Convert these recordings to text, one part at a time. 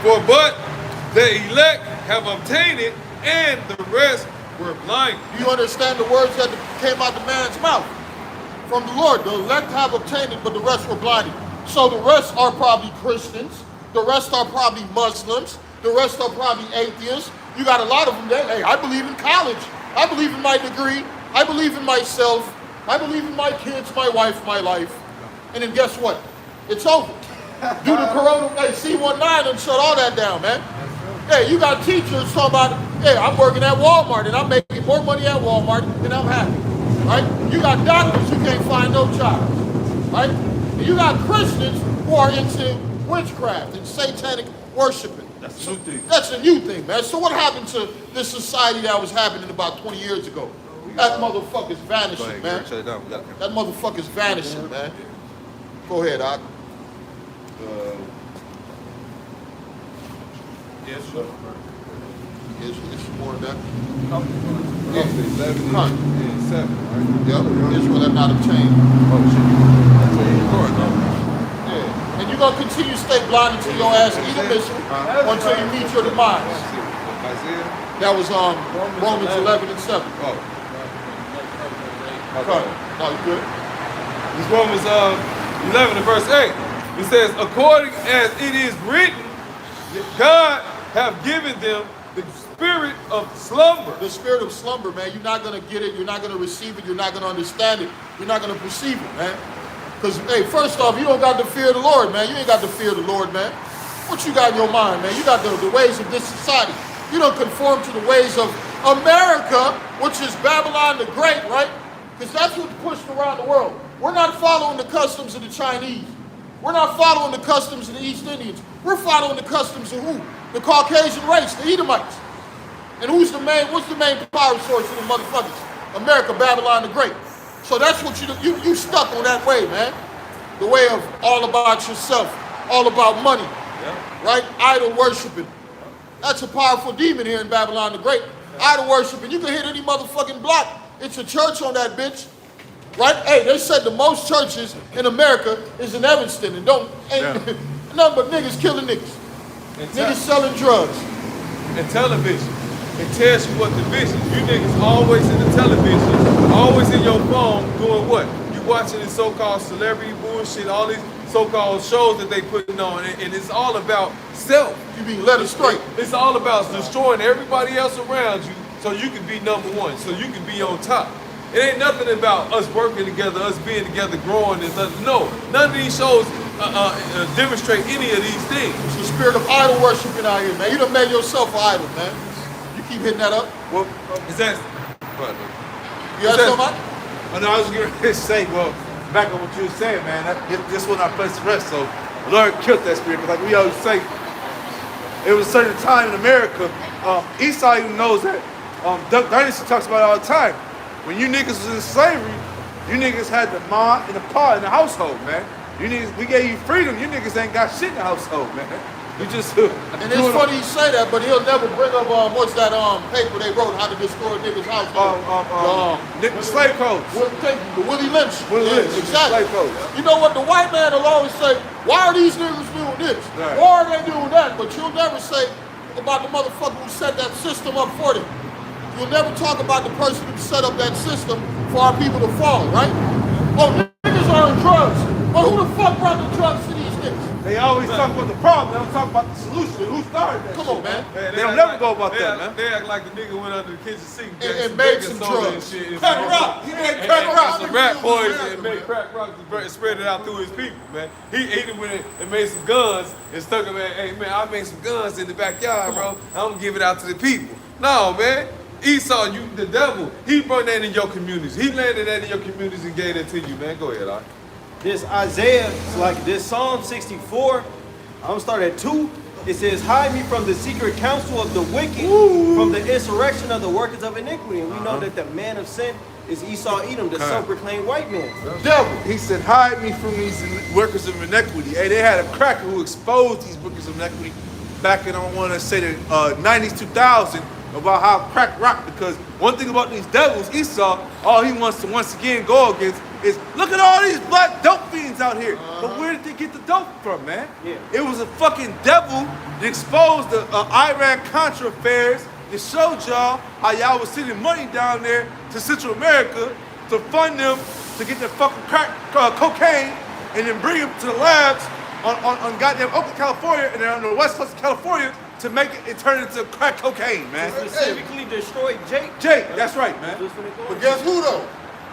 For but the elect have obtained it, and the rest were blind. Do you understand the words that came out the man's mouth? From the Lord, the elect have obtained it, but the rest were blinded. So the rest are probably Christians. The rest are probably Muslims. The rest are probably atheists. You got a lot of them that, hey, I believe in college. I believe in my degree. I believe in myself. I believe in my kids, my wife, my life. And then guess what? It's over. Due to Corona, hey, C19 and shut all that down, man. Hey, you got teachers talking about, hey, I'm working at Walmart and I'm making more money at Walmart and I'm happy, right? You got doctors who can't find no jobs, right? And you got Christians who are into witchcraft and satanic worshiping. That's a new thing. That's a new thing, man. So what happened to this society that was happening about 20 years ago? That motherfucker's vanishing, ahead, man. shut it down. That motherfucker's vanishing, man. Go ahead, Doc. Yes, sir. It's more than that. It's 11 and 7, right? Yep. Israel have not obtained. Oh, shit. That's what you're recording, Yeah. And you're going to continue to stay blind until your ass eat a missile until you meet your demise. Isaiah? That was Romans 11 and 7. Oh. Okay. No, you good? This Romans 11 and verse 8. It says, according as it is written, God have given them the spirit of slumber. The spirit of slumber, man. You're not going to get it. You're not going to receive it. You're not going to understand it. You're not going to perceive it, man. Because, hey, first off, you don't got the fear of the Lord, man. You ain't got the fear of the Lord, man. What you got in your mind, man? You got the ways of this society. You don't conform to the ways of America, which is Babylon the Great, right? Because that's what's pushed around the world. We're not following the customs of the Chinese. We're not following the customs of the East Indians. We're following the customs of who? The Caucasian race, the Edomites. And what's the main power source of the motherfuckers? America, Babylon the Great. So that's what you stuck on that way, man. The way of all about yourself, all about money, right? Idol worshiping. That's a powerful demon here in Babylon the Great. Idol worshiping. You can hit any motherfucking block. It's a church on that bitch. Right? Hey, they said the most churches in America is in Evanston and nothing but niggas killing niggas. Niggas selling drugs. And television. It tells you what the vision. You niggas always in the television, always in your phone doing what? You watching this so-called celebrity bullshit, all these so-called shows that they putting on, and it's all about self. You being led astray. It's all about destroying everybody else around you so you can be number one, so you can be on top. It ain't nothing about us working together, us being together, growing and nothing. No, none of these shows demonstrate any of these things. It's the spirit of idol worshiping out here, man. You done made yourself an idol, man. You keep hitting that up. Well, is that? You got something? Oh, no, I was going to say, well, back on what you were saying, man, this was not place to rest. So the Lord killed that spirit. Because like we always say, it was a certain time in America. Esau even knows that. Duck Dynasty talks about it all the time. When you niggas was in slavery, you niggas had the ma and the pa in the household, man. You niggas, we gave you freedom. You niggas ain't got shit in the household, man. You just and it's funny you say that, but he'll never bring up what's that paper they wrote how to destroy niggas' household. The slave codes. The Willie Lynch. Willie Lynch. Exactly. Slave codes. You know what? The white man will always say, why are these niggas doing this? Right. Why are they doing that? But you'll never say about the motherfucker who set that system up for them. You'll never talk about the person who set up that system for our people to follow, right? Oh, niggas are on drugs. But who the fuck brought the drugs to these niggas? They always talk about the problem. They don't talk about the solution. Who started that? Come on, man. They don't never go about that, man. They act like the nigga went under the kitchen sink and made some drugs. Crack rock. He made crack rock. Some rat poison and made crack rock and spread it out through his people, man. He ate it with it and made some guns and stuck them in. Hey, man, I made some guns in the backyard, bro. I'm going to give it out to the people. No, man. Esau, you the devil, he brought that in your communities. He landed that in your communities and gave that to you, man. Go ahead, all right. This Isaiah, like this Psalm 64, I'm gonna start at 2. It says, hide me from the secret counsel of the wicked, from the insurrection of the workers of iniquity. And we know that the man of sin is Esau Edom, the self-proclaimed white man. Devil, he said, hide me from these workers of iniquity. Hey, they had a cracker who exposed these workers of iniquity back in, I want to say, the 90s, 2000, about how crack rock, because one thing about these devils, Esau, all he wants to once again go against is look at all these black dope fiends out here. But where did they get the dope from, man? Yeah. It was a fucking devil that exposed the Iran-Contra affairs that showed y'all how y'all was sending money down there to Central America to fund them to get their fucking crack cocaine and then bring them to the labs on goddamn Oakland, California, and then on the west coast of California to make it turn into crack cocaine, man. Specifically destroyed Jake. Jake, that's right, man. But guess who though?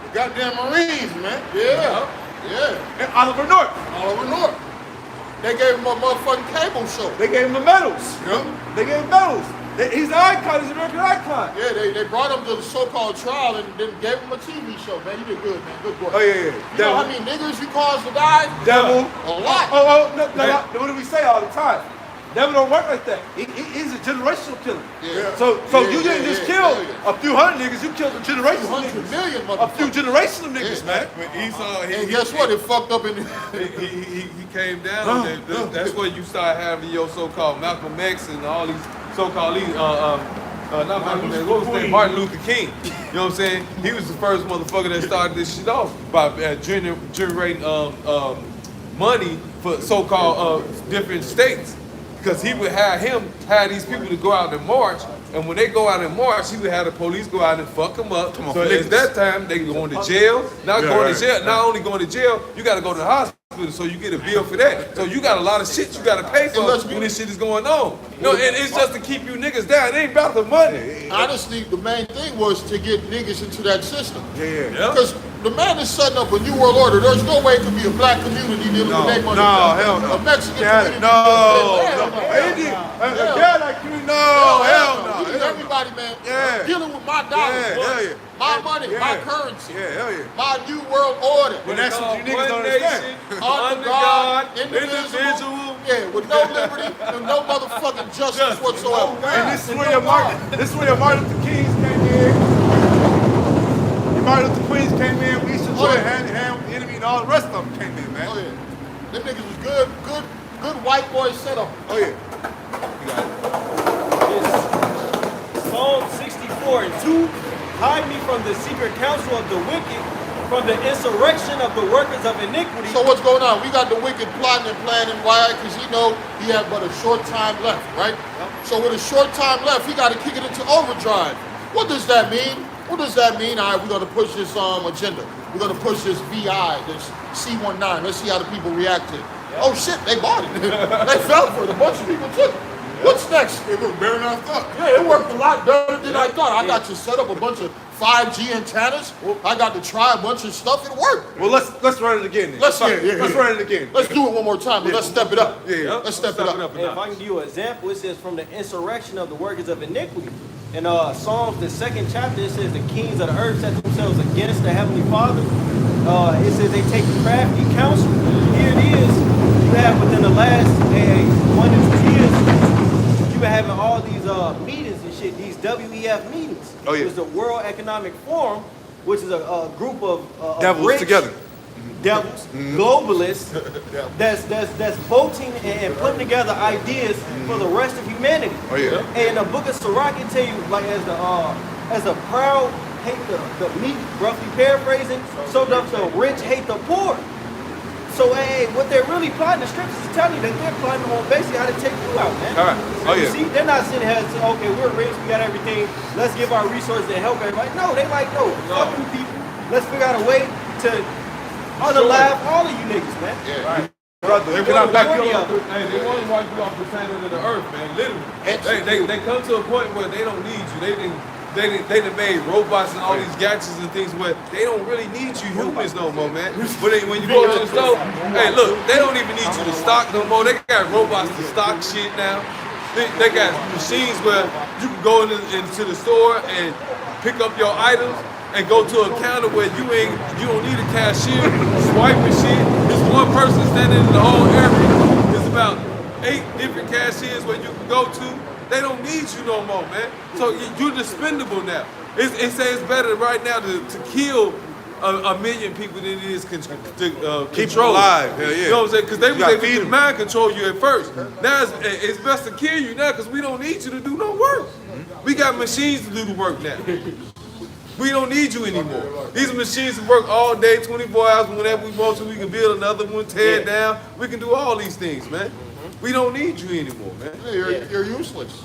The goddamn Marines, man. Yeah. Yeah. And Oliver North, Oliver North. They gave him a motherfucking cable show. they gave him the medals. Yeah. They gave him medals. He's an icon. He's an American icon. Yeah, they brought him to the so-called trial and then gave him a TV show, man. You did good, man. Good boy. Oh, yeah. You know how many niggers you caused to die? Devil. A lot. No, what do we say all the time? Devil don't work like that. He's a generational killer. Yeah. So Yeah, you didn't yeah, just yeah, kill yeah. a few hundred niggas, you killed a generation of 200 niggas. million A few motherfuckers. generations of niggas, Yeah. man. When Esau, And guess what? It fucked up in the... he came down. That's when you start having your so-called Malcolm X and all these so-called not Malcolm X, what was his name? Martin Luther King. You know what I'm saying? He was the first motherfucker that started this shit off by generating money for so-called different states. Because he would have these people to go out and march, and when they go out and march, he would have the police go out and fuck them up. Come on, So niggas. at that time, they going to jail. Not going to jail. Not only going to jail, you got to go to the hospital, so you get a bill for that. So you got a lot of shit you got to pay for when this shit is going on. No, and it's just to keep you niggas down. It ain't about the money. Honestly, the main thing was to get niggas into that system. Yeah. Because the man is setting up a new world order. There's no way it could be a black community dealing with their money. hell no. A Mexican Yeah, community. no. Hell Indian, Hell yeah, like you, no, hell no. We need everybody, man. Yeah. Dealing with my dollars. Yeah, hell yeah. My money, my Yeah. currency. Yeah, hell yeah. My new world order. And that's what you niggas One don't understand. nation, Under under God, God, indivisible. indivisible. Yeah, with no liberty and no motherfucking justice whatsoever. And this is where your Martin Luther Kings came in. Your Martin Luther Queens came in. We used to join hand in hand with the enemy, and all the rest of them came in, man. Oh yeah. Them niggas was good white boy setup. Oh yeah. Psalm 64 and 2, hide me from the secret counsel of the wicked, from the insurrection of the workers of iniquity. So what's going on? We got the wicked plotting and planning. Why? Because he know he had but a short time left, right? So with a short time left, he got to kick it into overdrive. What does that mean? What does that mean? All right, we're going to push this agenda. We're going to push this VI, this C-19. Let's see how the people react to it. Oh shit, they bought it. They fell for it. A bunch of people took it. What's next? It was better than I thought. Yeah, it worked a lot better than I thought. I got to set up a bunch of 5G antennas. I got to try a bunch of stuff. It worked. Well, let's run it again. Then. Let's Let's run it again. Let's do it one more time, but let's step it up. Yeah. Let's step it up. And if I can give you an example, it says from the insurrection of the workers of iniquity. In Psalms, the 2nd chapter, it says the kings of the earth set themselves against the Heavenly Father. It says they take crafty counsel. Here it is. You have within the last 1 to 2 years, you've been having all these meetings and shit, these WEF meetings. Oh, yeah. It's the World Economic Forum, which is a group of Devils rich together. devils, globalists, that's voting and putting together ideas for the rest of humanity. Oh yeah. And the book of Sirach can tell you, like as the proud hate the meek, roughly paraphrasing, so does the rich hate the poor. So what they're really plotting, the scriptures is telling you that they're plotting on basically how to take you out, man. All right. Oh You yeah. see, they're not sitting here and saying, okay, we're rich, we got everything, let's give our resources to help everybody. No, they like, no, fuck you people. Let's figure out a way to unalive all of you niggas, man. Yeah. Brother, They can I want back to you wipe up? they want to wipe you off the planet of the earth, man. Literally, they come to a point where they don't need you. They done made robots and all these gadgets and things where they don't really need you humans no more, man. But when you go to the store, hey, look, they don't even need you to stock no more. They got robots to stock shit now. They got machines where you can go into the store and pick up your items and go to a counter where you don't need a cashier, swiping shit. There's one person standing in the whole area. There's about 8 different cashiers where you can go to. They don't need you no more, man. So you're expendable now. It says better right now to kill a million people than it is to Keep control. them alive. Hell yeah. You know what I'm saying? Because they was gotta able feed to 'em. mind control you at first. Now it's best to kill you now because we don't need you to do no work. We got machines to do the work now. We don't need you anymore. These machines can work all day, 24 hours, whenever we want to. We can build another one, tear it down. We can do all these things, man. We don't need you anymore, man. Yeah, you're useless.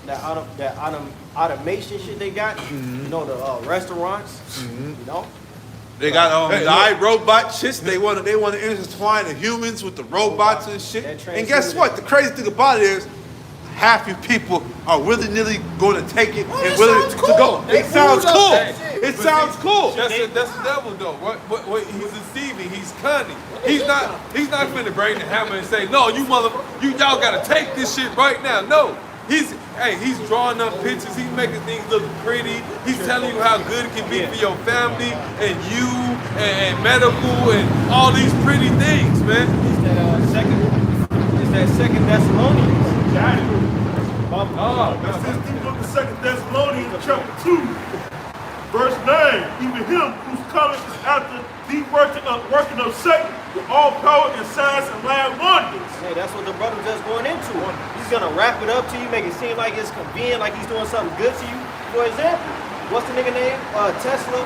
That automation shit they got, you know, the restaurants, you know. They got Hey, the look. iRobot shits. They want to intertwine the humans with the robots and shit. That And guess what? The crazy thing about it is, half you people are willy-nilly going to take it and willing to go. It sounds cool. It sounds cool. That's the devil, though. What he's deceiving. He's cunning. He's not finna bring the hammer and say, no, y'all gotta take this shit right now. No. He's drawing up pictures. He's making things look pretty. He's telling you how good it can be for your family and you and medical and all these pretty things, man. It's that second Thessalonians. That's in the book of 2 Thessalonians chapter 2, verse 9. Even him whose coming is after the working of Satan with all power and signs and lying wonders. Hey, that's what the brother just going into. He's gonna wrap it up to you, make it seem like it's convenient, like he's doing something good to you. For example, what's the nigga name? Tesla.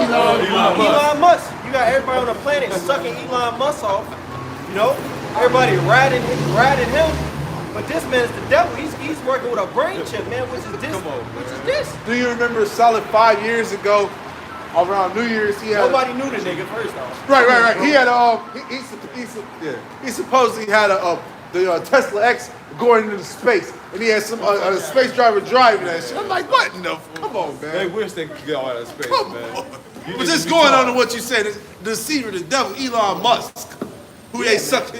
Elon Musk. You got everybody on the planet sucking Elon Musk off. You know, everybody riding him. But this man is the devil. He's working with a brain chip, man. Which is this? Do you remember a solid 5 years ago, around New Year's, he had Nobody knew the nigga first off. Right. He had he supposedly had the Tesla X going into space, and he had some a space driver driving that shit. I'm like, what in the? Come on, They man. wish they could get out of space, Come man. on. You But need just to be going taught. on to what you said, the deceiver, the devil, Elon Musk, who they suck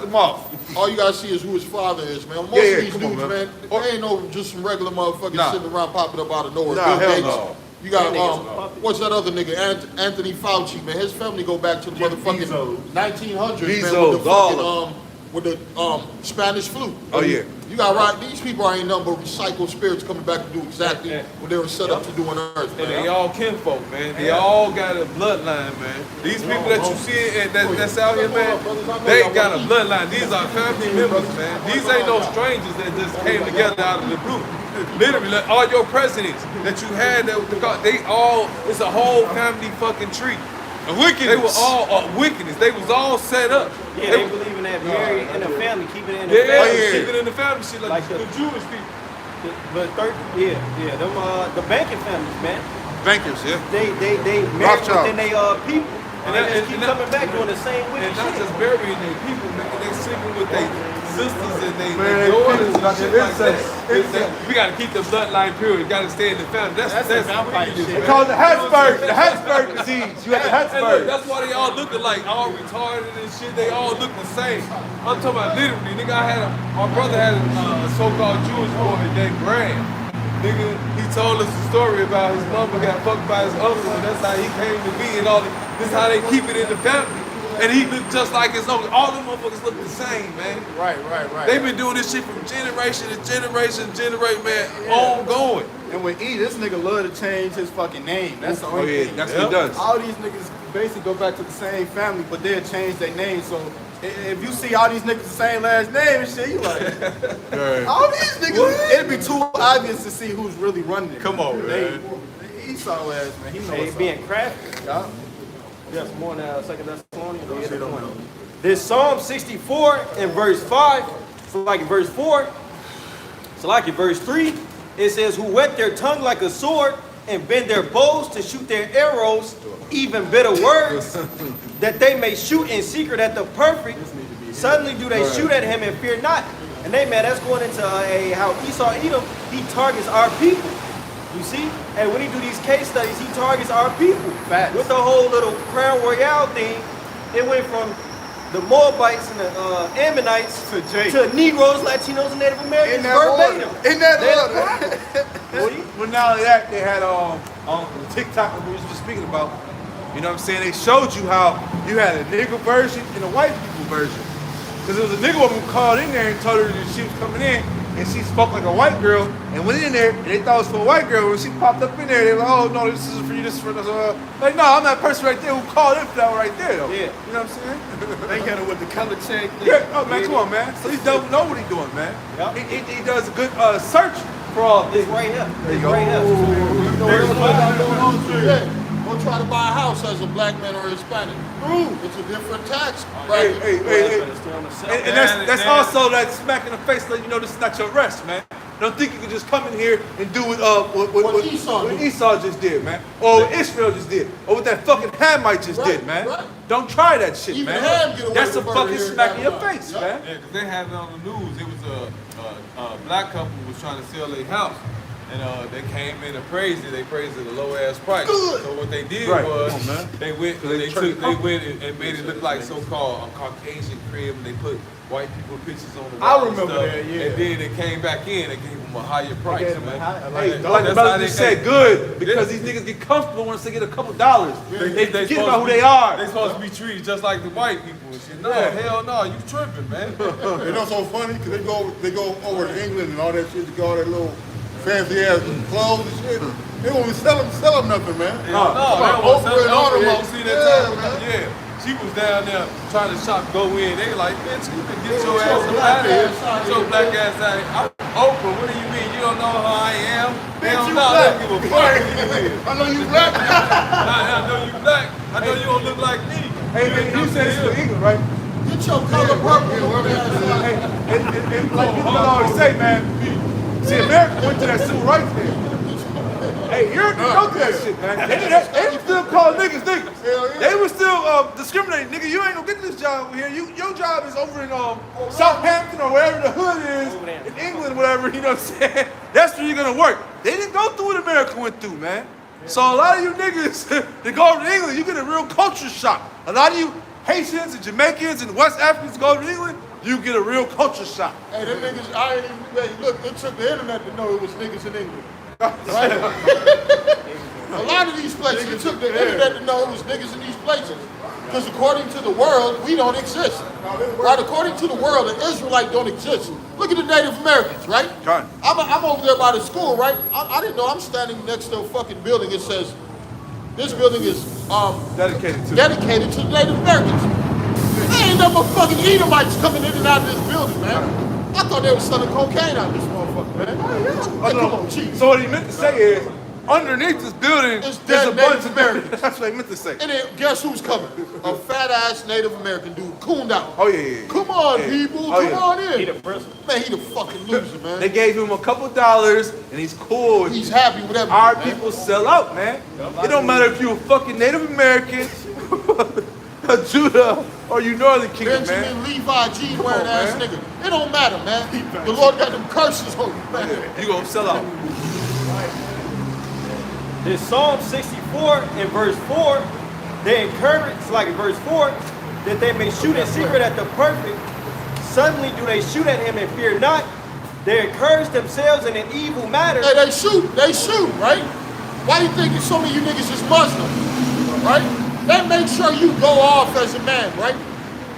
him off. All you gotta see is who his father is, man. Most Yeah, of these come on, dudes, man. they ain't no just some regular motherfuckers Nah. sitting around popping up out of nowhere. Nah, Bill hell Gates. no. You got That nigga's a puppet. what's that other nigga? Anthony Fauci, man. His family go back to the motherfucking Bezos. 1900s, man, Bezos, with the all fucking with the Spanish flu. Oh, yeah. You got right. These people ain't nothing but recycled spirits coming back to do exactly what they were set up to do on Earth, And they man. all kinfolk, man. They all got a bloodline, man. These people that you see that's out here, man, they got a bloodline. These are family members, man. These ain't no strangers that just came together out of the blue. Literally, like, all your presidents that you had, it's a whole family fucking tree. They were all wickedness. They was all set up. Yeah, they believe in that married in the family, keeping it in the Yeah, family. keep it in the family shit like Like the the- Jewish people. Them the banking families, man. Bankers, yeah. They married Rothschild. within they people, and they just keep And that- coming back doing the same wicked And not shit. just burying their people, man. They sleeping with their sisters and Man, their daughters people, and shit like that. incest. We gotta keep the bloodline pure. We gotta stay in the family. That's vampire wickedness, shit. They man. call it the Habsburg disease. You got the And look, Habsburg. that's why they all looking like all retarded and shit. They all look the same. I'm talking about literally, nigga. My brother had a so-called Jewish boy named Graham. Nigga, he told us a story about his mother got fucked by his uncle, and that's how he came to be, and all this. This how they keep it in the family. And he looked just like his uncle. All them motherfuckers look the same, man. Right. They've been doing this shit from generation to generation, man, ongoing. And with E, this nigga love to change his fucking name. That's the Oh only yeah, thing. that's what he does. All these niggas basically go back to the same family, but they'll change their name. So if you see all these niggas the same last name and shit, you like, all these niggas, it'd be too obvious to see who's really running it. Come on, man. Esau ass, man. He knows They what's being crafty. up. Yes, more than Second Thessalonians. Yeah, the point. This Psalm 64 in verse 5, so like in verse 4, so like in verse 3, it says, who whet their tongue like a sword and bend their bows to shoot their arrows, even bitter words, that they may shoot in secret at the perfect. Suddenly do they shoot at him and fear not. And they, man, that's going into how Esau Edom, he targets our people. You see? And when he do these case studies, he targets our people. Facts. With the whole little Crown Royale thing, it went from the Moabites and the Ammonites To Jake. to Negroes, Latinos, and Native Americans In that verbatim. order. In that They're order. the problem. Well, not only that, they had the TikTok that we was just speaking about. You know what I'm saying? They showed you how you had a nigga version and a white people version. Because there was a nigga woman who called in there and told her that she was coming in, and she spoke like a white girl, and went in there, and they thought it was for a white girl. When she popped up in there, they were like, oh no, this isn't for you, this is for us. Like, no, I'm that person right there who called in for that one right there, though. Yeah. You know what I'm saying? They hit him with the color check. Yeah, oh man, come on, man. So he don't know what he's doing, man. Yep. He does a good search fraud This thing. right here. There you This go. right here. You know what else going on today? Go try to buy a house as a black man or Hispanic. It's a different tax Hey, bracket. hey, hey, hey. And that's Man, also that smack in the face letting you know this is not your rest, man. Don't think you can just come in here and do what Esau just did, man. Or what Israel just did. Or what that fucking Hamite just did, man. Right. Don't try that shit, Even man. Ham get away That's a with murder fucking here in smack in your Babylon. face, Yup. man. Yeah, because they had it on the news. It was a black couple was trying to sell their house. And they came in and praised it. They praised it at a low ass price. Good. So what they did Right. was Come on, man. they went and made it look like so-called a Caucasian crib, and they put white people pictures on the I wall and remember stuff. that, yeah. And then they came back in and gave them a higher price, gave them man. a higher- Hey, That's like the how brother they- just said, good, because these niggas get comfortable once they get a couple dollars. They forget supposed about to who be- they are. They supposed to be treated just like the white people and shit. No, Yeah. hell no, you tripping, man. You know, so funny because they go over to England and all that shit to get all that little fancy ass clothes and shit. They won't even sell them nothing, man. No, about that was Oprah and all them yeah, you folks. see that Yeah, time? man. Yeah. She was down there trying to shop, go in. They like, bitch, you can get your ass up black out of here. ass out of Get your here, black man. ass out of here. I'm Oprah, what do you mean? You don't know who I am? They don't you know. black. They don't give a fuck who you is. I know you black. I know you black. I know you don't look like me. Hey, man, you said this for England, right? Get your color purple. Hey, and like people always say, man, see, America went to that civil rights thing. Hey, Europe didn't go through that shit, man. They would still call niggas niggas. Hell yeah. They would still discriminate. Nigga, you ain't gonna get this job over here. Your job is over in Southampton or wherever the hood is, in England, whatever, you know what I'm saying? That's where you're gonna work. They didn't go through what America went through, man. So a lot of you niggas that go over to England, you get a real culture shock. A lot of you Haitians and Jamaicans and West Africans go over to England, you get a real culture shock. Hey, them niggas, I ain't even, hey, look, it took the internet to know it was niggas in England. Right? A lot of these places, it took the internet to know it was niggas in these places. Because according to the world, we don't exist. Right? According to the world, the Israelite don't exist. Look at the Native Americans, right? Right. I'm over there by the school, right? I didn't know I'm standing next to a fucking building. It says, this building is Dedicated to dedicated to the Native Americans. There ain't no fucking Edomites coming in and out of this building, man. I thought they were selling cocaine out of this motherfucker, man. Hey, come on, chief. So what he meant to say is, underneath this building, It's there's a dead bunch Native of Americans. That's what he meant to say. And then guess who's coming? A fat ass Native American dude, cooned out. Oh, yeah. Come on, Yeah. people, Oh, come yeah. on in. He the principal. Man, he the fucking loser, man. They gave him a couple dollars, and he's cool with He's it. happy with everything. Our man. people sell out, man. It don't matter if you a fucking Native American, a Judah, or you Northern Kingdom, Benjamin man. Levi G wearing on, ass man. nigga. It don't matter, man. The Lord got them curses on you, man. You gonna sell out. This Psalm 64 in verse 4, they encourage, like in verse 4, that they may shoot in secret at the perfect. Suddenly do they shoot at him and fear not. They encourage themselves in an evil matter. Hey, they shoot, right? Why you think so many of you niggas is Muslim, right? They make sure you go off as a man, right?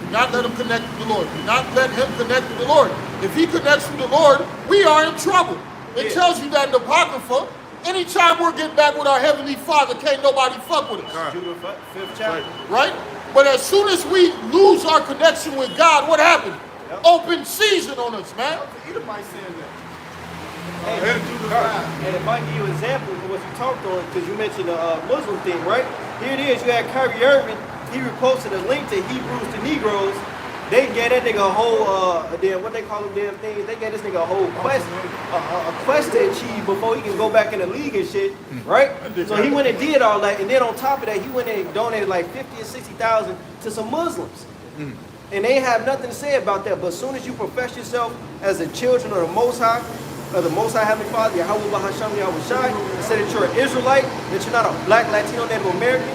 Do not let him connect with the Lord. Do not let him connect with the Lord. If he connects with the Lord, we are in trouble. It tells you that in the Apocrypha. Anytime we're getting back with our Heavenly Father, can't nobody fuck with us, Judah 5th chapter. right? But as soon as we lose our connection with God, what happened? Open season on us, man. Edomite saying that. And if I give you an example of what you talked on, because you mentioned the Muslim thing, right? Here it is, you had Kyrie Irving, he reposted a link to Hebrews to Negroes. They gave that nigga a whole, what they call them damn things, they gave this nigga a whole quest, a quest to achieve before he can go back in the league and shit, right? So he went and did all that, and then on top of that, he went and donated like 50 or 60,000 to some Muslims. And they have nothing to say about that, but as soon as you profess yourself as the children of the Most High Heavenly Father, Yahweh Bahasham Yahweh Shai, and say that you're an Israelite, that you're not a black, Latino, Native American,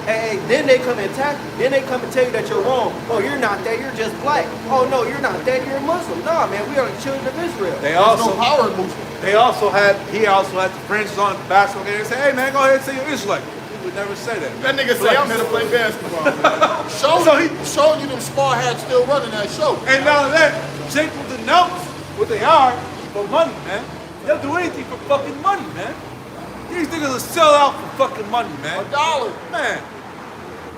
and then they come and attack you. Then they come and tell you that you're wrong. Oh, you're not that, you're just black. Oh no, you're not that, you're a Muslim. Nah, man, we are the children of Israel. They There's also, no power in Muslim. he also had the fringes on the basketball game and say, hey man, go ahead and say you're Israelite. He would never say that. That nigga say I'm here to play basketball. Showing you them small hats still running that show. And now that, Jake will denounce what they are for money, man. They'll do anything for fucking money, man. These niggas will sell out for fucking money, man. $1. Man,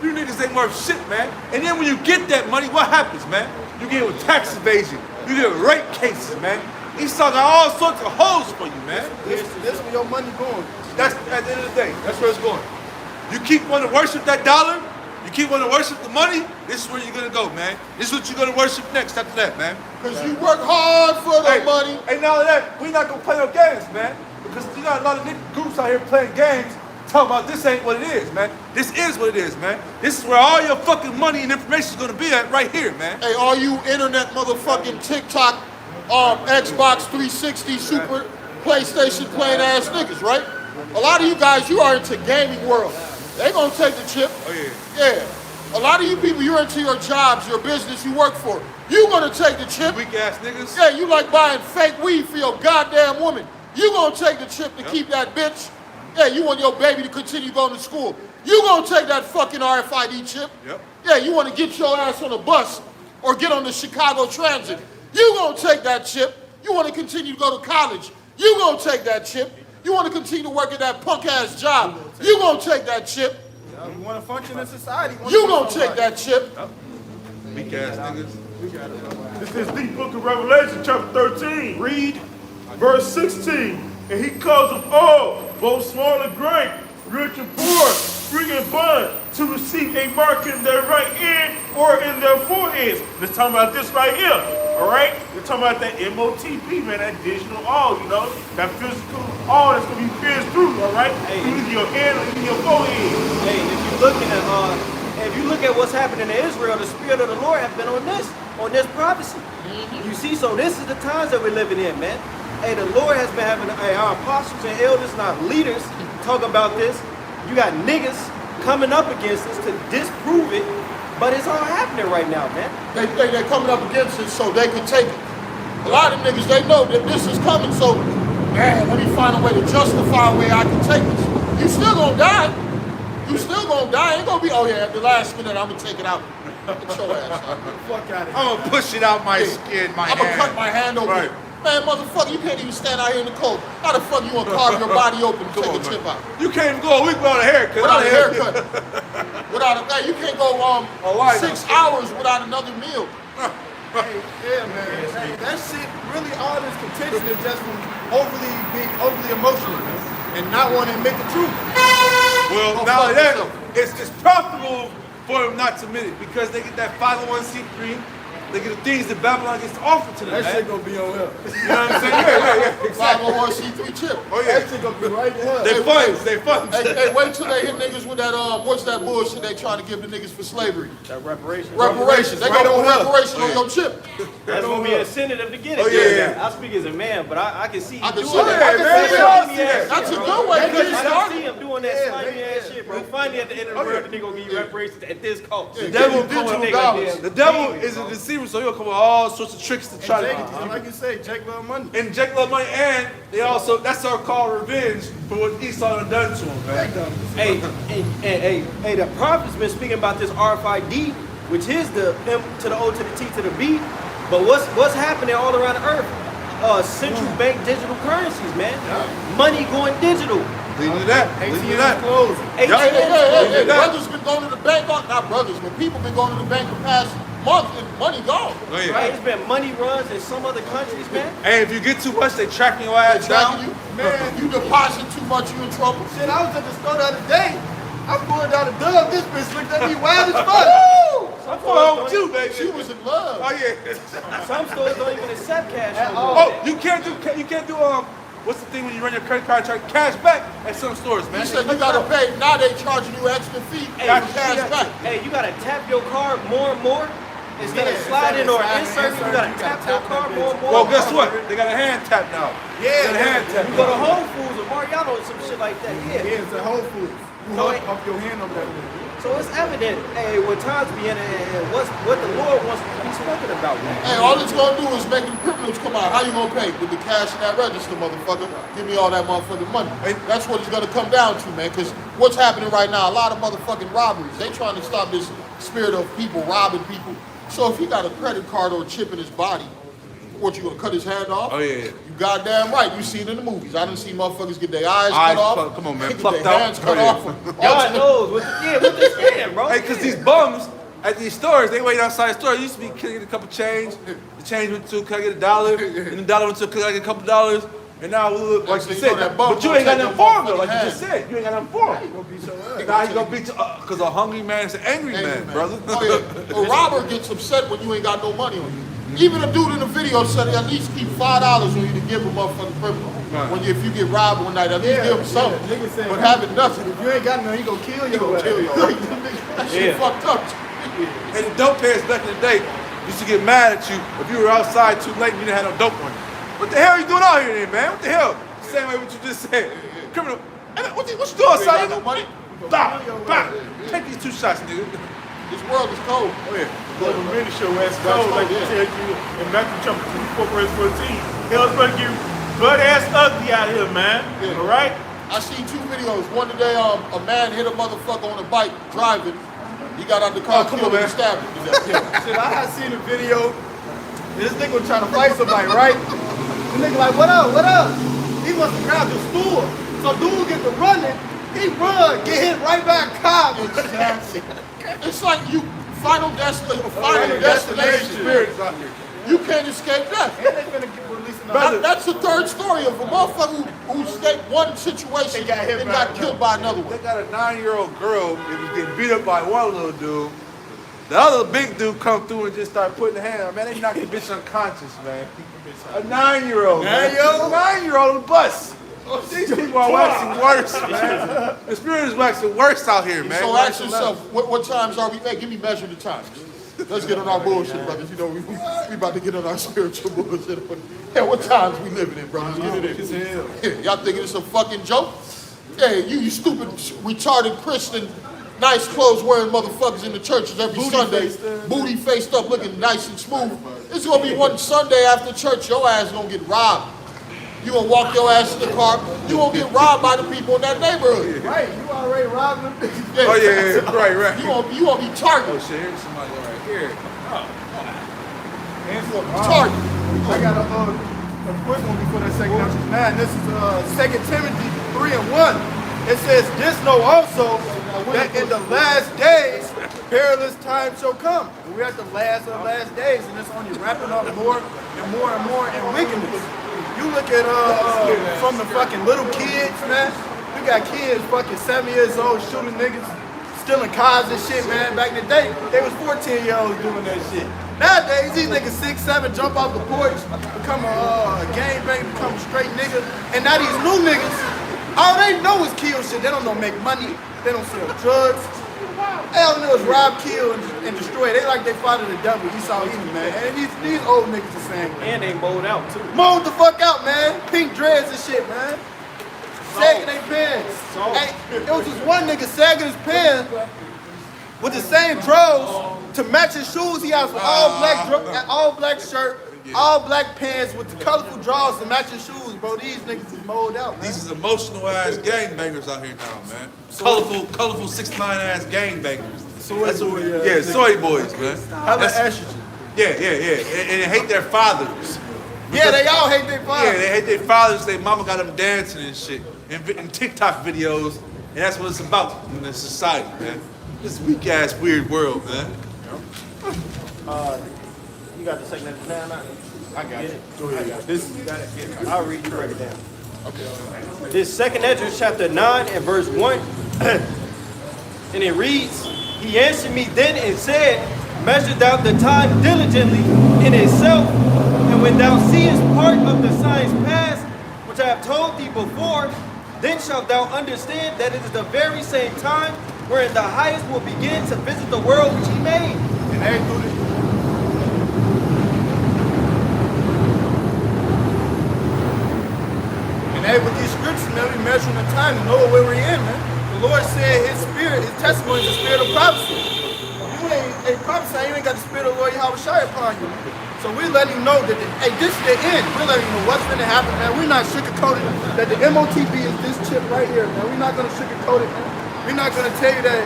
you niggas ain't worth shit, man. And then when you get that money, what happens, man? You get with tax evasion. You get rape cases, man. Esau got all sorts of holes for you, man. This where your money going. That's at the end of the day. That's where it's going. You keep wanting to worship that dollar. You keep wanting to worship the money. This is where you're gonna go, man. This is what you're gonna worship next after that, man. Because you work hard for the money. Hey, now that we're not gonna play no games, man. Because you got a lot of nigga groups out here playing games, talking about this ain't what it is, man. This is what it is, man. This is where all your fucking money and information is gonna be at right here, man. Hey, all you internet motherfucking TikTok, Xbox 360, Super PlayStation playing ass niggas, right? A lot of you guys, you are into gaming world. They gonna take the chip. Oh yeah. Yeah. A lot of you people, you're into your jobs, your business you work for. You gonna take the chip. Weak ass niggas. Yeah, you like buying fake weed for your goddamn woman. You gonna take the chip to keep that bitch. Yeah, you want your baby to continue going to school. You gonna take that fucking RFID chip. Yep. Yeah, you wanna get your ass on a bus or get on the Chicago Transit. You gonna take that chip. You wanna continue to go to college. You gonna take that chip. You wanna continue to work at that punk ass job. You gonna take that chip. You want to function in society. You gonna take that chip. Weak ass niggas. This is the book of Revelation, chapter 13. Read verse 16. And he calls them all, both small and great, rich and poor, free and bond, to receive a mark in their right hand or in their foreheads. Let's talk about this right here, all right? We're talking about that MOTP, man, that digital all, you know? That physical all that's going to be pierced through, all right? Hey. Through either your hand or either your forehead. Hey, if you look at what's happening in Israel, the Spirit of the Lord has been on this prophecy. You see, so this is the times that we're living in, man. Hey, the Lord has been having our apostles and elders, not leaders, talk about this. You got niggas coming up against us to disprove it, but it's all happening right now, man. They're coming up against it so they can take it. A lot of niggas, they know that this is coming, so, man, let me find a way to justify a way I can take this. You still gonna die. You still gonna die. Ain't gonna be, oh yeah, at the last minute, I'm gonna take it out. Get your ass out. Fuck out of here. I'm gonna push it out my skin, my I'm gonna hand. cut my hand open. Right. Man, motherfucker, you can't even stand out here in the cold. How the fuck you gonna carve your body open and take a chip out? You can't even go a week without a haircut. Without a haircut. Hey, you can't go why 6 hours without another meal. Hey, yeah, man. Hey, that shit, really, all this contention is just from being overly emotional and not wanting to admit the truth. Well, Go now fuck that yourself. it's profitable for them not to admit it because they get that 501c3. They get the things that Babylon gets to offer to them. That shit gonna be on hell. You know what I'm saying? Yeah. Exactly. 501c3 chip. Oh yeah. That shit gonna be right to hell. They funds. They funds. Hey, wait till they hit niggas with that, what's that bullshit they trying to give the niggas for slavery? That reparation. Reparations. They Right gonna on put her. reparation on your chip. That's gonna be a incentive to get it. Oh, yeah. I speak as a man, but I can see I you can doing see that. that. Yeah, man. We all see Yeah. that. That's a good way to get I can started. see him doing that slimy ass shit, bro. Finally, at the end of the world, the nigga gonna give you reparations at this cost. Yeah. The devil Digital come with dollars. The devil is a deceiver, so he'll come with all sorts of tricks to try Jake, to like you say, Jake love money. inject love money, and they also that's our call revenge for what Esau done done to him, man. Hey, the prophet's been speaking about this RFID, which is the M to the O to the T to the B. But what's happening all around the earth? Central bank digital currencies, man. Money going digital. Leave it at that. Leave it at that. Closing. Hey, Yeah. brothers been going to the bank, not brothers, but people been going to the bank the past month and money gone. Oh, yeah. Right, it's been money runs in some other countries, man. Hey, if you get too much, they tracking your They ass tracking down. you, man. You deposit too much, you in trouble. Shit, I was at the store the other day. I'm going down the dub. This bitch looked at me wild as fuck. What's going on with you, baby? She was in love. Oh yeah. Some stores don't even accept cash At no all. more. Oh, you can't do what's the thing when you run your credit card charge cash back at some stores, man? He said you gotta pay. Now they charging you extra fee for cash back. Hey, you gotta tap your card more and more. Instead of sliding or inserting, you gotta tap your card more and more. Well, guess what? They got a hand tap now. They got a hand tap. You go to Whole Foods or Mariano or some shit like that. Yeah. Yeah, it's a Whole Foods. You So hold it- up your hand over there. So it's evident, hey, what times be in and what the Lord wants to be spoken about, man. Hey, all it's gonna do is make the criminals come out. How you gonna pay? With the cash in that register, motherfucker. Give me all that motherfucking money. That's what it's gonna come down to, man. Because what's happening right now, a lot of motherfucking robberies. They trying to stop this spirit of people robbing people. So if he got a credit card or a chip in his body, what, you gonna cut his hand off? Oh, yeah. You goddamn right. You see it in the movies. I done see motherfuckers get their eyes Eyes cut off. come on, man. Get Plucked their out. hands cut Oh, yeah. off. God knows with the scan, bro. Hey, cause these bums, at these stores, they wait outside the store. It used to be, can I get a couple change? The change went to, can I get $1? And the dollar went to, can I get a couple dollars? And now we look like So you you said, know that bump but you gonna ain't got take nothing your for him though, like motherfucking you just said. You ain't got nothing for him. Now he gonna beat you up, cause a hungry man is an angry man, brother. Oh yeah. A robber gets upset when you ain't got no money on you. Even a dude in the video said at least keep $5 on you to give a motherfucking criminal. Right. When if you get robbed one night, at least give him something. nigga said, But having nothing, If you ain't got nothing, he gonna kill you. he gonna kill you. That shit fucked up. And the dope heads back in the day used to get mad at you if you were outside too late and you didn't have no dope on you. What the hell are you doing out here then, man? What the hell? Same way what you just said. Criminal. Hey, man, what you doing You ain't outside? got no money. Bop, bop. Take these 2 shots, nigga. This world is cold. Oh yeah. Go to mini show as cold, like you tell you in Matthew chapter 24, verse 14. Hell's gonna get butt ass ugly out here, man. Yeah. All right? I seen 2 videos. One today, a man hit a motherfucker on a bike driving. He got out the car, Oh, come killed on, him, and man. stabbed him. Shit, I had seen a video. This nigga was trying to fight somebody, right? The nigga like, what up, what up? He wants to grab the stool. So dude get to running. He run, get hit right by a cop. It's like you final destination. Spirits out here. You can't escape death. And they finna get releasing the That's the 3rd story of a motherfucker who escaped one situation got hit and by got killed by another They one. got a 9-year-old girl that was getting beat up by one little dude. The other big dude come through and just start putting the hand on. Man, they knocked the bitch unconscious, man. A 9-year-old. man. 9-year-old? 9-year-old on the bus. These people are waxing worse, man. The spirit is waxing worse out here, man. So ask yourself, what times are we? Hey, give me measure the times. Let's get on our bullshit, brothers. You know, we about to get on our spiritual bullshit. Hey, what times we living in, brothers? Get it in. Yeah, y'all thinking it's a fucking joke? Hey, you stupid, retarded Christian, nice clothes wearing motherfuckers in the churches every Sunday, booty faced up, looking nice and smooth. It's gonna be one Sunday after church, your ass gonna get robbed. You gonna walk your ass in the car, you gonna get robbed by the people in that neighborhood. Right, you already robbed them. Yeah. Oh, yeah, right. You gonna be Oh, targeted. shit, here's somebody right here. Target. I got a quick one before that second chapter 9. This is 2 Timothy 3:1. It says, this know also that in the last days perilous times shall come. And we're at the last of the last days, and it's only ramping up more and more and more in wickedness. You look at from the fucking little kids, man. You got kids fucking 7 years old shooting niggas, stealing cars and shit, man. Back in the day, they was 14-year-olds doing that shit. Nowadays, these niggas 6, 7 jump off the porch, become a gangbang, become a straight nigga. And now these new niggas, all they know is kill shit. They don't know make money. They don't sell drugs. They all know is rob, kill, and destroy. They like they father the devil. Esau Edom, man. And these old niggas the same way. And they mowed out too. Mowed the fuck out, man. Pink dreads and shit, man. Sagging their pants. Hey, it was just one nigga sagging his pants with the same drawers to match his shoes. He has all black shirt, all black pants with the colorful drawers to match his shoes, bro. These niggas is mowed out, man. These is emotional ass gangbangers out here now, man. Colorful 6'9" ass gangbangers. That's what yeah, soy boys, man. Hella estrogen. Yeah. And they hate their fathers. Yeah, they all hate their father. Yeah, they hate their fathers. Their mama got them dancing and shit. In TikTok videos. And that's what it's about in this society, man. This weak ass weird world, man. You got the second now? I got it. Go ahead. I'll read you break it down. Okay. This 2 Ezra chapter 9 and verse 1. And it reads, he answered me then and said, measure thou the time diligently in itself, and when thou seest part of the signs past, which I have told thee before, then shalt thou understand that it is the very same time wherein the highest will begin to visit the world which he made. And they do this. And they with these scriptures, man, we measuring the time to know where we're in, man. The Lord said his spirit, his testimony is the spirit of prophecy. You ain't prophesying, you ain't got the spirit of the Lord Yahweh Shai upon you. So we let him know that, hey, this is the end. We're letting him know what's going to happen, man. We're not sugarcoating that the MOTB is this chip right here, man. We're not going to sugarcoat it, man. We're not going to tell you that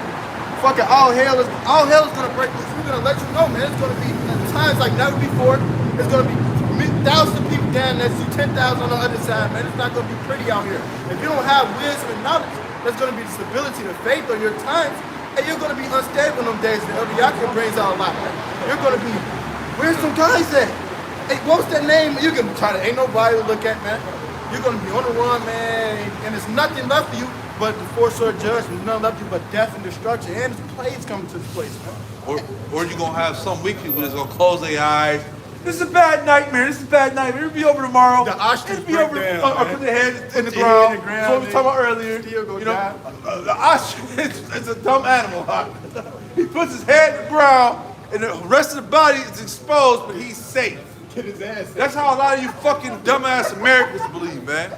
fucking all hell is going to break loose. We're going to let you know, man. It's going to be times like never before. It's going to be thousands of people down there, see 10,000 on the other side, man. It's not going to be pretty out here. If you don't have wisdom and knowledge, there's going to be the stability, the faith of your times. And you're gonna be unstable in them days. The Elder Yaakov brings out a lot. You're gonna be, where's some guys at? Hey, what's that name? You can try to, ain't nobody to look at, man. You're gonna be on the run, man, and there's nothing left for you but the four-sword judgment. Nothing left for you but death and destruction. And there's plagues coming to this place, man. Or you're gonna have some weak people that's gonna close their eyes. This is a bad nightmare. This is a bad nightmare. It'll be over tomorrow. The ostrich It'll be over. break down, Or man. put their head in the Put your head ground. in the ground, That's what we were talking about earlier. Still go You know, die. the ostrich is a dumb animal. Huh? He puts his head in the ground, and the rest of the body is exposed, but he's safe. Get his ass. That's how a lot of you fucking dumbass Americans believe, man.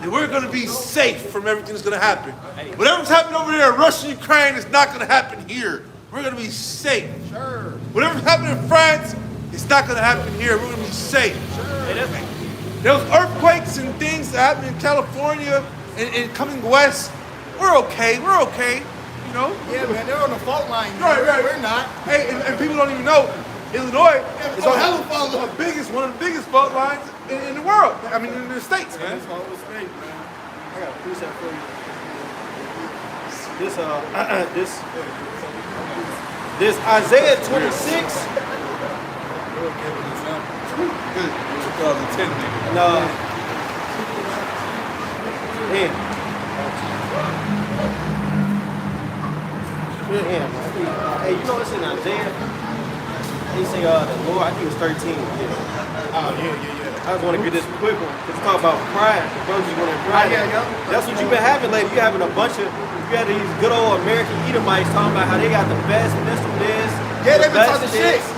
And we're gonna be safe from everything that's gonna happen. Whatever's happening over there in Russia, Ukraine, is not gonna happen here. We're gonna be safe. Sure. Whatever's happening in France, it's not gonna happen here. We're gonna be safe. There was earthquakes and things that happened in California and coming west. We're okay. We're okay. You know. Yeah, man, they're on the fault line. Right, right. We're not. Hey, and people don't even know Illinois is Oh, on hell of a fault line. one of the biggest fault lines in the world. I mean, in the states, man. That's all it was made, man. I got a precept for you. This Isaiah 26. Good. 2010 nigga. And damn. Damn. Hey, you know what's in Isaiah? He say, the Lord, I think it's 13. Yeah. Oh, yeah. I just want to get this quick one. Let's talk about pride. The brothers just want to pride. Yeah. That's what you've been having lately. You having a bunch of, you had these good old American Edomites talking about how they got the best of this. Yeah, they the been best talking of shit. this.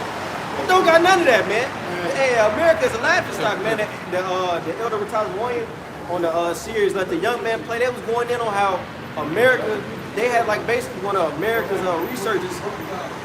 Don't got none of that, man. Hey, America's a laughing stock, man. The Elder Retired Warrior on the series Let the Young Man Play, they was going in on how America, they had like basically one of America's researchers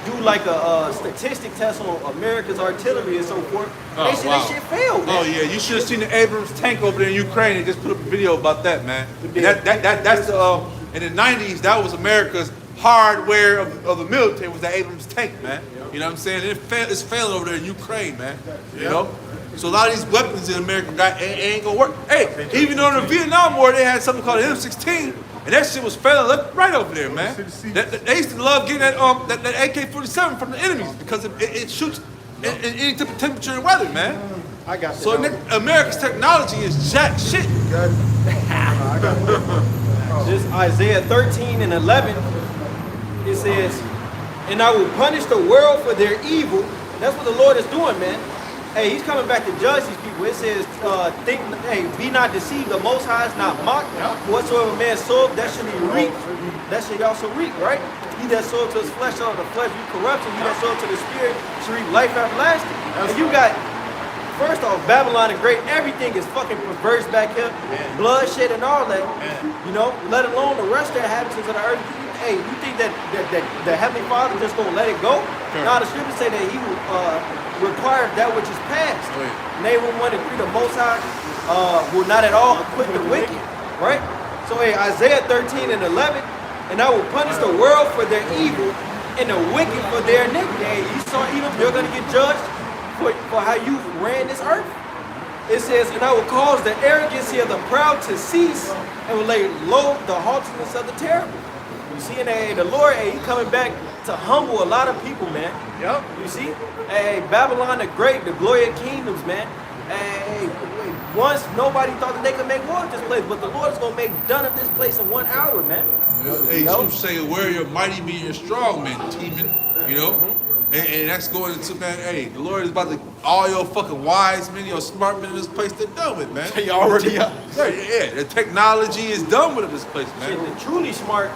do like a statistic test on America's artillery and so forth. Oh, They said wow. that shit failed, man. Oh yeah, you should have seen the Abrams tank over there in Ukraine. They just put up a video about that, man. And that's the in the '90s. That was America's hardware of the military, was the Abrams tank, man. You know what I'm saying? It's failing over there in Ukraine, man. You know. So a lot of these weapons in America ain't gonna work. Hey, even on the Vietnam War, they had something called an M16, and that shit was failing left right over there, man. They used to love getting that AK-47 from the enemies because it shoots in any type of temperature and weather, man. I got So America's technology is jack shit. This Isaiah 13 and 11, it says, and I will punish the world for their evil. And that's what the Lord is doing, man. Hey, he's coming back to judge these people. It says, be not deceived, the Most High is not mocked. Whatsoever man soweth, that should be reaped. That should also reap, right? He that soweth to his flesh, shall the flesh be corruption. He that soweth to the spirit should reap life everlasting. And you got, first off, Babylon the Great, everything is fucking perverse back here. Bloodshed and all that. You know, let alone the rest of the inhabitants of the earth. Hey, you think that the Heavenly Father just gonna let it go? Now the scriptures say that he will require that which is past. Nay, 1 and 3, the Most High will not at all acquit the wicked, right? So hey, Isaiah 13 and 11, and I will punish the world for their evil and the wicked for their iniquity. Hey, you saw Edom, you're gonna get judged for how you ran this earth. It says, and I will cause the arrogancy of the proud to cease and will lay low the haughtiness of the terrible. You see, and the Lord, he coming back to humble a lot of people, man. Yep. You see? Hey, Babylon the Great, the glory of kingdoms, man. Hey, once nobody thought that they could make war of this place, but the Lord is going to make done of this place in 1 hour, man. Hey, some say, where your mighty be your strong men, Teeman, you know? And that's going into, man, hey, the Lord is about to, all your fucking wise men, your smart men in this place, they're done with, man. They already are. Yeah, the technology is done with this place, Shit, man. the truly smart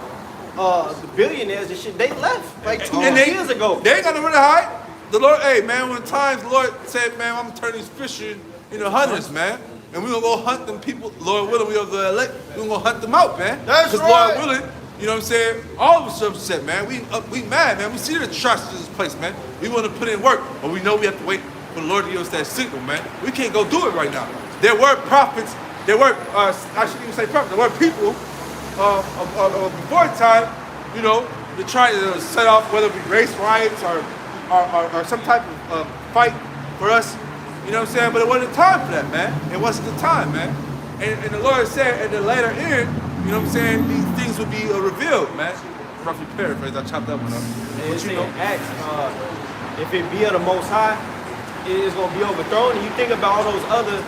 the billionaires and shit, they left like 2 And years ago. They ain't got nowhere to hide. The Lord, hey, man, when times the Lord said, man, I'm going to turn these fishers into hunters, man. And we're going to go hunt them people, Lord willing, we're going to hunt them out, man. That's Because right. Lord willing, you know what I'm saying? All of us are upset, man. We mad, man. We see the atrocities of this place, man. We want to put in work, but we know we have to wait for the Lord to give us that signal, man. We can't go do it right now. There were prophets, there were, I shouldn't even say prophets, there were people before time, you know, to try to set off whether it be race riots or some type of fight for us, you know what I'm saying? But it wasn't the time for that, man. It wasn't the time, man. And the Lord said at the later end, you know what I'm saying, these things would be revealed, man. roughly paraphrase. I chopped that one up. And But it's you saying know, Acts, if it be of the Most High, it is going to be overthrown. And you think about all those other,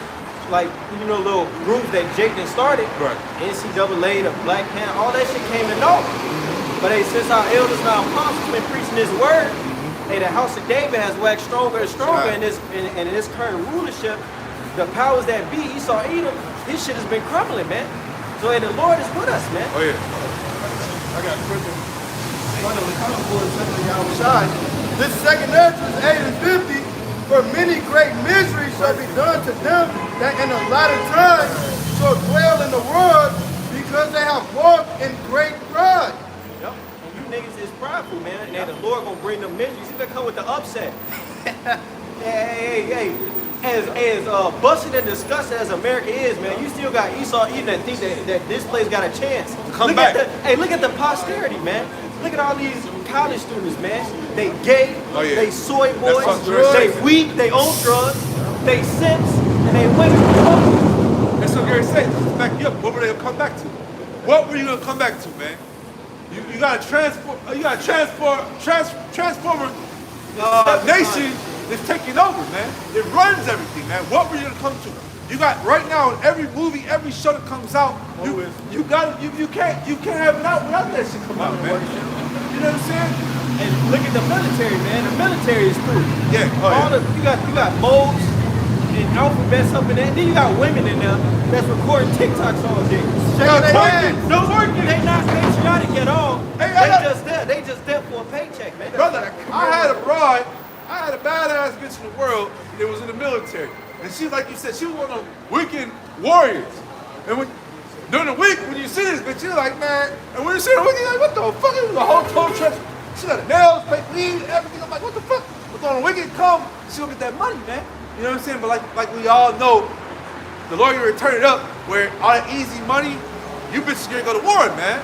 like, you know, little groups that Jake done started. Right. NCAA, the Black Panther, all that shit came to naught. But hey, since our elders and our apostles been preaching this word, hey, the house of David has waxed stronger and stronger in this current rulership. The powers that be, Esau, Edom, his shit has been crumbling, man. So hey, the Lord is with us, man. oh yeah. I got a question. This second entrance, 8 and 50, for many great miseries shall be done to them that in a latter time shall dwell in the world, because they have walked in great pride. Yep. And you niggas is prideful, man. And the Lord gonna bring them miseries. He's gonna come with the upset. hey. As busted and disgusted as America is, man, you still got Esau Edom that think that this place got a chance. Come back. Look at the posterity, man. Look at all these college students, man. They gay, Oh, yeah. they soy That's boys, fucked up. they weak, they own drugs, they simps, and they women. That's what Gary said. Back you up. What were they gonna come back to? What were you gonna come back to, man? You got a transformer nation is taking over, man. It runs everything, man. What were you gonna come to? You got right now in every movie, every show that comes out, you can't have it out without that shit come out, man. You know what I'm saying? And look at the military, man. The military is through. Yeah. You got modes and alphabets up in there. Then you got women in there that's recording TikToks all day. No working. They not patriotic at all. Hey, They just there for a paycheck, man. Brother, I had a bride, I had a badass bitch in the world that was in the military. And she, like you said, she was one of them weekend warriors. And during the week, when you see this bitch, you're like, man, and when you see her weekend, you're like, what the fuck? It was a whole total trip. She got nails, fake weed, everything. I'm like, what the fuck? But on the weekend come, she'll get that money, man. You know what I'm saying? But like we all know, the Lord will return it up where all that easy money, you bitches gonna go to war, man.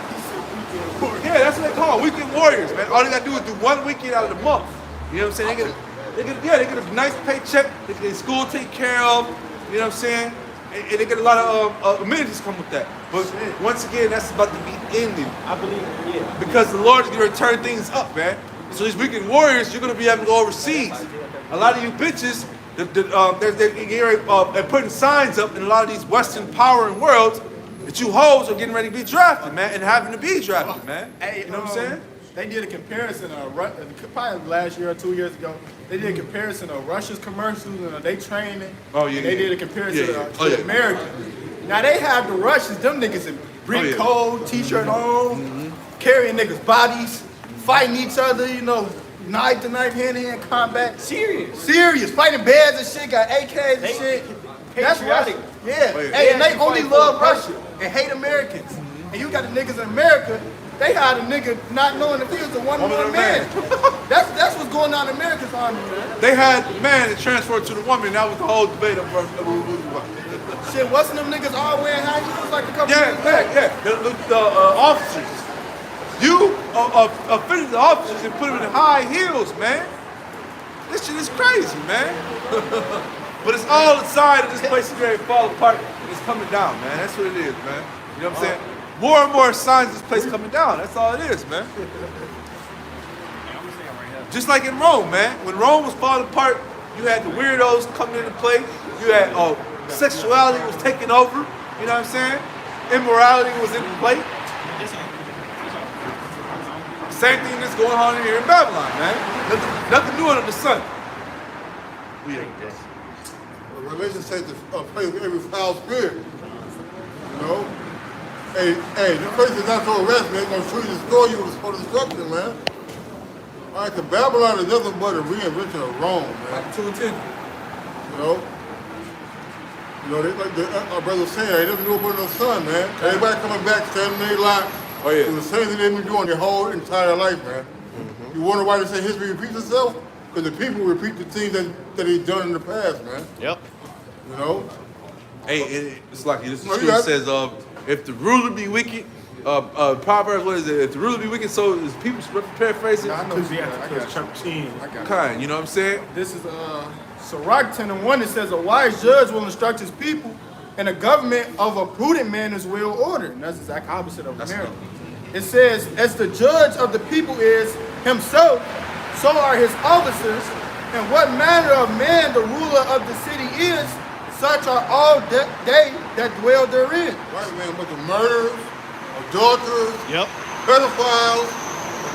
Yeah, that's what they call weekend warriors, man. All they gotta do is do one weekend out of the month. You know what I'm saying? They get a nice paycheck. They get their school taken care of. You know what I'm saying? And they get a lot of amenities come with that. But once again, that's about to be ending. I believe, yeah. Because the Lord is going to turn things up, man. So these weekend warriors, you're going to be having to go overseas. A lot of you bitches, they're putting signs up in a lot of these Western powering worlds that you hoes are getting ready to be drafted, man, and having to be drafted, man. Hey, you know what I'm saying? They did a comparison, probably last year or 2 years ago. They did a comparison of Russia's commercials and they training. Oh, yeah, They yeah. did a comparison Yeah, yeah. to America. Now they have the Russians, them niggas in brick yeah. code, t-shirt on, carrying niggas' bodies, fighting each other, you know, knife to knife, hand-to-hand combat. Serious, fighting bears and shit, got AKs and shit. That's patriotic. Russia. Yeah. Oh, yeah. Hey, and they Yeah, only fight for love Russia. Russia and hate Americans. And you got the niggas in America, they hired a nigga not knowing if he was a one-man man. That's what's going on in America's army, man. They had the man that transferred to the woman. That was the whole debate of Shit, wasn't them niggas all wearing high heels like a couple Yeah, years back? yeah. The officers. You offended the officers and put them in high heels, man. This shit is crazy, man. But it's all inside of this place is ready to fall apart and it's coming down, man. That's what it is, man. You know what I'm saying? More and more signs of this place coming down. That's all it is, man. Just like in Rome, man. When Rome was falling apart, you had the weirdos coming into play. You had sexuality was taking over. You know what I'm saying? Immorality was in play. Same thing that's going on here in Babylon, man. Nothing new under the sun. Religion says to play with every foul spirit. You know? Hey, the place is not to arrest me. They're going to shoot you, destroy you for destruction, man. All right, 'cause Babylon is nothing but a reinvention of Rome, man. 2:10. You know? Like our brother was saying, ain't nothing new under the sun, man. Everybody coming back, standing in their line. Oh, yeah. Doing the same thing they've been doing their whole entire life, man. You wonder why they say history repeats itself? Because the people repeat the things that he's done in the past, man. Yep. You know? Hey, it's like this No, you scripture got- says, if the ruler be wicked, Proverbs, what is it? If the ruler be wicked, so is people paraphrasing. I know. Chapter 10. Kind, you know what I'm saying? This is Sirach 10:1. It says, a wise judge will instruct his people, and a government of a prudent man is well ordered. And that's the exact opposite of America. it says, as the judge of the people is himself, so are his officers, and what manner of man the ruler of the city is, such are all they that dwell therein. Right, man, but the murderers, adulterers, Yep. pedophiles,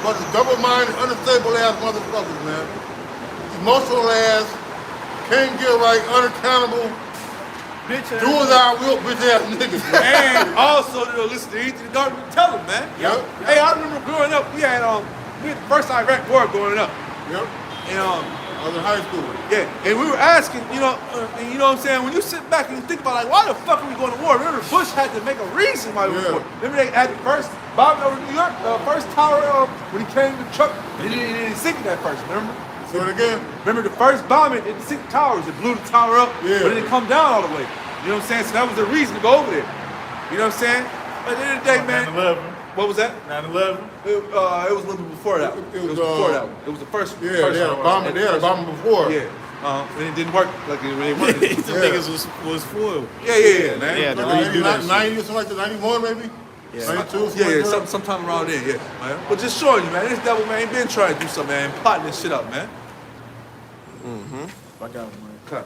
but the double-minded, unstable ass motherfuckers, man. Emotional ass, can't get right, unaccountable, Bitch ass. do as I will, bitch ass niggas, man. And also, listen to Anthony Gordon tell him, man. Yep. Hey, I remember growing up, we had the first Iraq war growing up. Yep. And I was in high school. yeah, and we were asking, and you know what I'm saying, when you sit back and you think about like, why the fuck are we going to war? Remember Bush had to make a reason why we were Yeah. going. Remember they had the first bombing over New York, first tower when he came to the truck, he didn't sink it at first, remember? So it again, Remember the first bombing, it didn't sink the towers, it blew the tower up, Yeah. but it didn't come down all the way. You know what I'm saying? So that was the reason to go over there. You know what I'm saying? At the end of the day, man, 9/11. what was that? 9/11. It was a little bit before that. It It was was, before that one. It was the first. yeah, first they had a one. bomber, they had a bomber before. Yeah. And it didn't work like it worked. Some niggas was foiled. Yeah, man. Yeah, the Like reason do that 90 or something like that, 91 maybe? Yeah. 92, something Yeah, like that. sometime around there, yeah, man. But just showing you, man, this devil, man, ain't been trying to do something, man, plotting this shit up, man. I got it, man. Okay.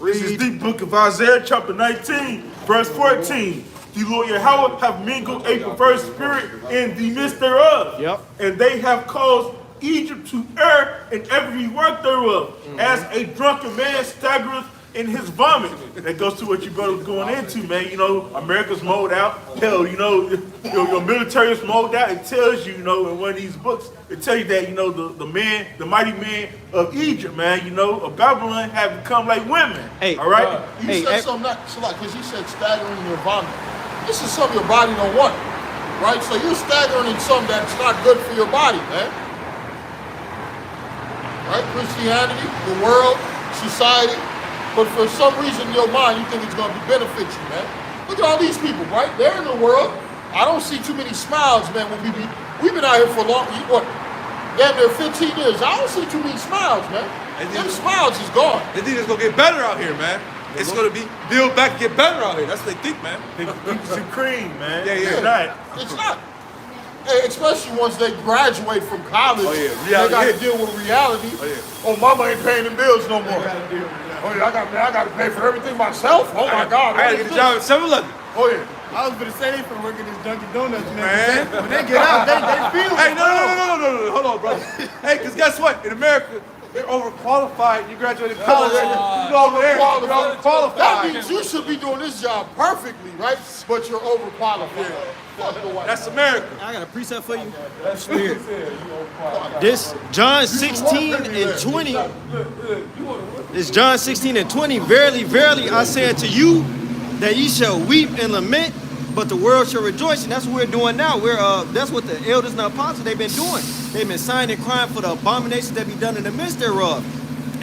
This is the book of Isaiah, chapter 19, verse 14. The Lord Yahweh have mingled a perverse spirit in the midst thereof. Yep. And they have caused Egypt to err in every work thereof, as a drunken man staggereth in his vomit. That goes to what your brother's going into, man. You know, America's mowed out. Hell, you know, your military is mowed out. It tells you, you know, in one of these books, it tells you that, you know, the mighty man of Egypt, man, you know, of Babylon have become like women. Hey, all right? You Hey, said something because you said staggering in your vomit. This is something your body don't want, right? So you're staggering in something that's not good for your body, man. Right? Christianity, the world, society. But for some reason in your mind, you think it's going to benefit you, man. Look at all these people, right? They're in the world. I don't see too many smiles, man. We've been out here for long, what? Damn near 15 years. I don't see too many smiles, man. And Them then- smiles is gone. They think it's gonna get better out here, man. It's gonna be build back, get better out here. That's what they think, man. It's cream, man. Yeah, yeah. It's not. It's not. Hey, especially once they graduate from college, Oh, yeah. they Reality got to hit. deal with reality. Oh, yeah. Oh, mama ain't paying the bills no more. Oh, yeah, I got to pay for everything myself. Oh my God. I gotta get a job at 7-Eleven. Oh yeah. I was gonna say they from working this Dunkin' Donuts, Man. When they get out, they feel Hey, it. no, hold on, bro. Hey, cause guess what? In America, you're overqualified. You graduated college. You go over there. You're That overqualified. means you should be doing this job perfectly, right? But you're overqualified. Fuck the white. That's America. I got a precept for you. This John 16 and 20. This John 16 and 20. Verily, verily, I say unto you that ye shall weep and lament, but the world shall rejoice. And that's what we're doing now. That's what the elders and the apostles they've been doing. They've been sighing and crying for the abominations that be done in the midst thereof,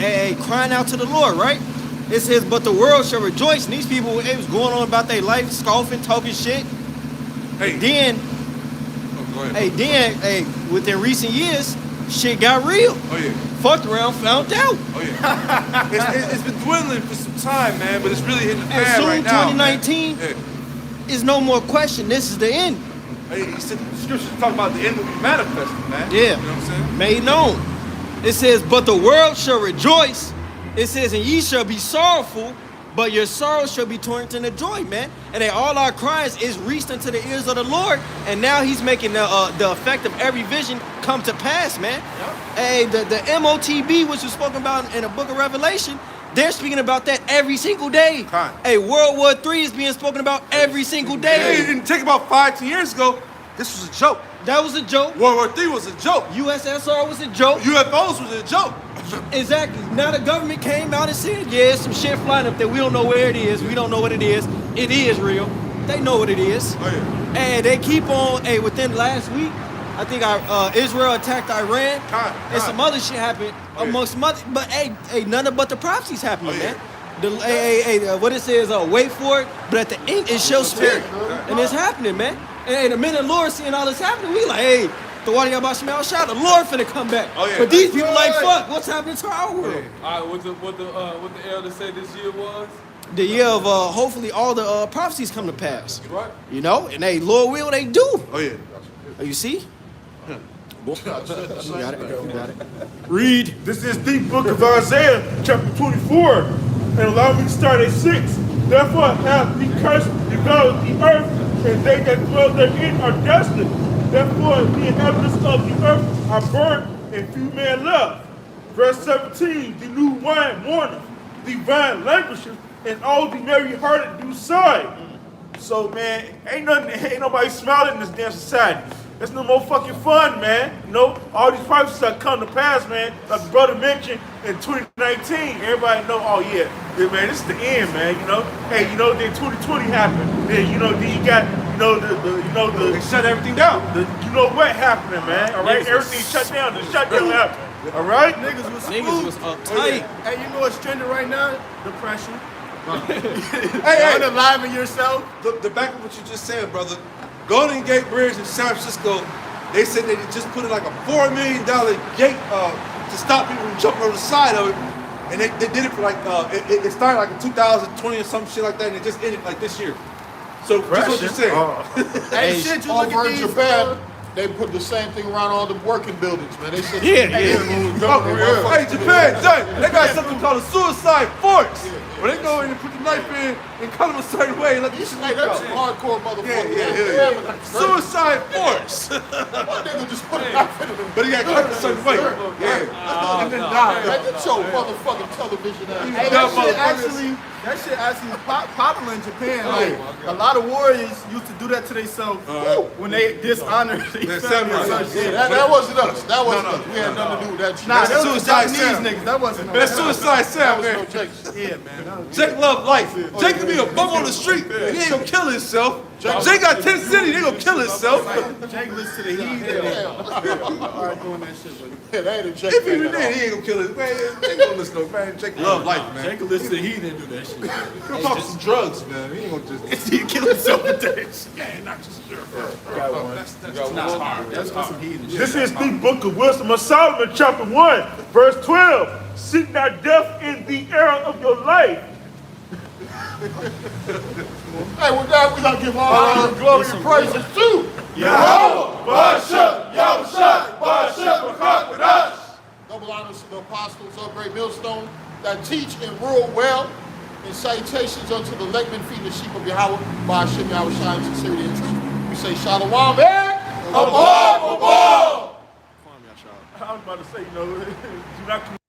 and crying out to the Lord. Right? It says, but the world shall rejoice. And these people, they was going on about their life, scoffing, talking shit. Hey, Then, go ahead. within recent years, shit got real. Oh yeah. Fucked around, found out. Oh yeah. It's been dwindling for some time, man, but it's really hitting the And fan soon, right now. 2019 Man. is no more question. This is the end. Hey, he said the scriptures talk about the end will be manifested, man. Yeah. You know what I'm saying? Made known. It says, but the world shall rejoice. It says, and ye shall be sorrowful, but your sorrow shall be turned into joy, man. And that all our cries is reached into the ears of the Lord. And now he's making the effect of every vision come to pass, man. Hey, the MOTB, which was spoken about in the book of Revelation, they're speaking about that every single day. Fine. Hey, World War III is being spoken about every single Hey, day. it didn't take about 5-10 years ago. This was a joke. That was a joke. World War III was a joke. USSR was a joke. UFOs was a joke. Exactly. Now the government came out and said, yeah, some shit flying up there. We don't know where it is. We don't know what it is. It is real. They know what it is. Oh yeah. And they keep on, within last week, I think Israel attacked Iran. And some other shit happened amongst some other, but nothing but the prophecies happening, Oh, yeah. man. What it says, wait for it, but at the end it shows spirit. And it's happening, man. And the minute Lord seeing all this happening, we like, hey, the water about Shemel Shah, the Lord finna come back. Oh, yeah. But these people like, fuck, what's happening to our world? All right, what the elder said this year was? The year of hopefully all the prophecies come to pass. Right. You know, and Lord will, they do. Oh yeah. Oh, you see? You got it. You got it. Read. This is the book of Isaiah, chapter 24. And allow me to start at 6. Therefore hath the curse devoured the earth, and they that dwell therein are desolate. Therefore the inhabitants of the earth are burnt, and few men left. Verse 17, the new wine mourneth, the vine languisheth, and all the merry-hearted do sigh. So man, ain't nobody smiling in this damn society. It's no more fucking fun, man. You know, all these prophecies that come to pass, man, like the brother mentioned in 2019, everybody know, oh yeah, man, this is the end, man, you know. Hey, you know, then 2020 happened. Then, you know, then you got, you know, They shut everything down. you know what happening, man, all right? Everything shut down, the shutdown happened, all right? Niggas was Niggas was uptight. Hey, you know what's trending right now? Depression. Hey, Unaliving yourself. the back of what you just said, brother. Golden Gate Bridge in San Francisco, they said they just put in like a $4 million gate to stop people from jumping on the side of it. And they did it for like, it started like in 2020 or some shit like that, and it just ended like this year. So that's what you said. Hey, shit, you look Over at in these. Japan, they put the same thing around all the working buildings, man. They said, Hey, Japan, they got something called a suicide force. Where they go in and put the knife in and cut them a certain way and let the shit Hey, that's some out. hardcore motherfucker. Yeah. Suicide force. One nigga just put a knife in him. But he got cut a certain way. Yeah. And then died. Man, get your motherfucking television out. Hey, that shit actually is popular in Japan. Like a lot of warriors used to do that to themselves when they dishonor their samurai. family. That wasn't us. That wasn't us. We had nothing to do with that shit. Nah, that was the Suicide Japanese Sam. niggas. That wasn't. That's suicide Sam, That man. was no Jason. Yeah, man. That was, Jake love life. Jake can be a bum on the street and he ain't gonna kill himself. Jake got 10 cities, he gonna kill himself. Jake listen to the heathen. Alright, doing that shit, but Yeah, that ain't a Jake. If he was there, he ain't gonna kill his man. Jake gonna listen to man. Jake love life, man. Jake listen to the heathen do that shit. He'll pop some drugs, man. He ain't gonna just. He kill himself with that shit. Yeah, not just That's for some heathen shit. This is the book of Wisdom of Solomon, chapter 1, verse 12. Seek not death in the era of your life. Hey, with that, we gotta give all honor, glory, and praises to double honors to the apostles of Great Millstone that teach and rule well, and salutations unto the Lekman feeding the sheep of Yahweh by Hashem Yahweh Shine, sincerity and truth. We say Shalom, man. Above. I was about to say, you know, do not